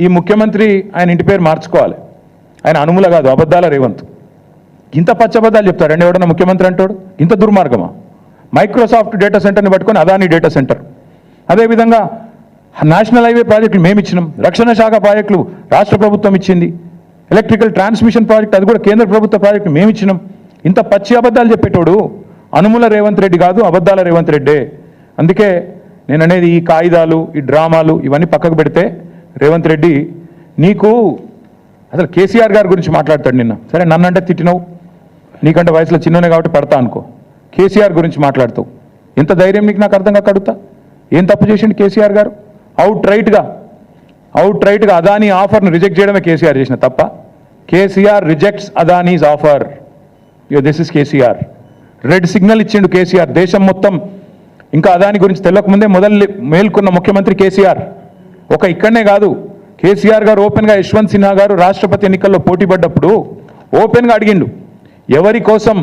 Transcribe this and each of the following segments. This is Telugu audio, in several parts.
ఈ ముఖ్యమంత్రి ఆయన ఇంటి పేరు మార్చుకోవాలి. ఆయన అనుముల కాదు, అబద్ధాల రేవంత్. ఇంత పచ్చబద్దాలు చెప్తాడండి ఎవడన్నా ముఖ్యమంత్రి అంటాడు? ఇంత దుర్మార్గమా? మైక్రోసాఫ్ట్ డేటా సెంటర్ని పట్టుకొని అదాని డేటా సెంటర్, అదేవిధంగా నేషనల్ హైవే ప్రాజెక్టులు మేము ఇచ్చినాం, రక్షణ శాఖ ప్రాజెక్టులు రాష్ట్ర ప్రభుత్వం ఇచ్చింది, ఎలక్ట్రికల్ ట్రాన్స్మిషన్ ప్రాజెక్ట్ అది కూడా కేంద్ర ప్రభుత్వ ప్రాజెక్టు మేము ఇచ్చినాం. ఇంత పచ్చి అబద్ధాలు చెప్పేటోడు అనుముల రేవంత్ రెడ్డి కాదు, అబద్ధాల రేవంత్ రెడ్డే. అందుకే నేను అనేది ఈ కాయిదాలు, ఈ డ్రామాలు ఇవన్నీ పక్కకు పెడితే రేవంత్ రెడ్డి నీకు అసలు కేసీఆర్ గారి గురించి మాట్లాడతాడు. నిన్న సరే నన్నంటే తిట్టినావు, నీకంటే వయసులో చిన్ననే కాబట్టి పడతా అనుకో. కేసీఆర్ గురించి మాట్లాడుతావు, ఎంత ధైర్యం నీకు? నాకు అర్థం కాక అడుగుతా, ఏం తప్పు చేసిండు కేసీఆర్ గారు? అవుట్ రైట్గా అదానీ ఆఫర్ను రిజెక్ట్ చేయడమే కేసీఆర్ చేసిన తప్ప. KCR rejects Adanis offer. This is KCR. Red signal ఇచ్చిండు కేసీఆర్. దేశం మొత్తం ఇంకా అదాని గురించి తెలియకముందే మేల్కొన్న ముఖ్యమంత్రి కేసీఆర్. ఇక్కడనే కాదు, కేసీఆర్ గారు ఓపెన్గా యశ్వంత్ సిన్హా గారు రాష్ట్రపతి ఎన్నికల్లో పోటీ పడ్డప్పుడు ఓపెన్గా అడిగిండు, ఎవరి కోసం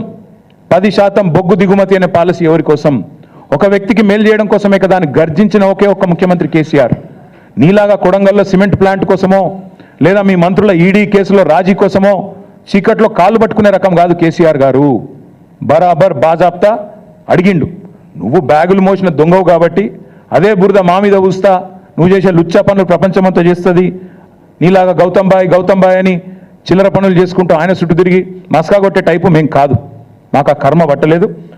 10% బొగ్గు దిగుమతి అనే పాలసీ ఎవరి కోసం? ఒక వ్యక్తికి మేలు చేయడం కోసమే కదా అని గర్జించిన ఒకే ఒక్క ముఖ్యమంత్రి కేసీఆర్. నీలాగా కొడంగల్లో సిమెంట్ ప్లాంట్ కోసమో లేదా మీ మంత్రుల ఈడీ కేసులో రాజీ కోసమో చీకట్లో కాళ్ళు పట్టుకునే రకం కాదు కేసీఆర్ గారు. బరాబర్ బాజాప్తా అడిగిండు. నువ్వు బ్యాగులు మోసిన దొంగవు కాబట్టి అదే బురద మా మీద ఊస్తా, నువ్వు చేసే లుచ్చా పనులు ప్రపంచమంతా చేస్తుంది, నీలాగా గౌతమ్ బాయ్ అని చిల్లర పనులు చేసుకుంటూ ఆయన చుట్టూ తిరిగి మస్కా కొట్టే టైపు మేం కాదు. మాకు ఆ కర్మ పట్టలేదు.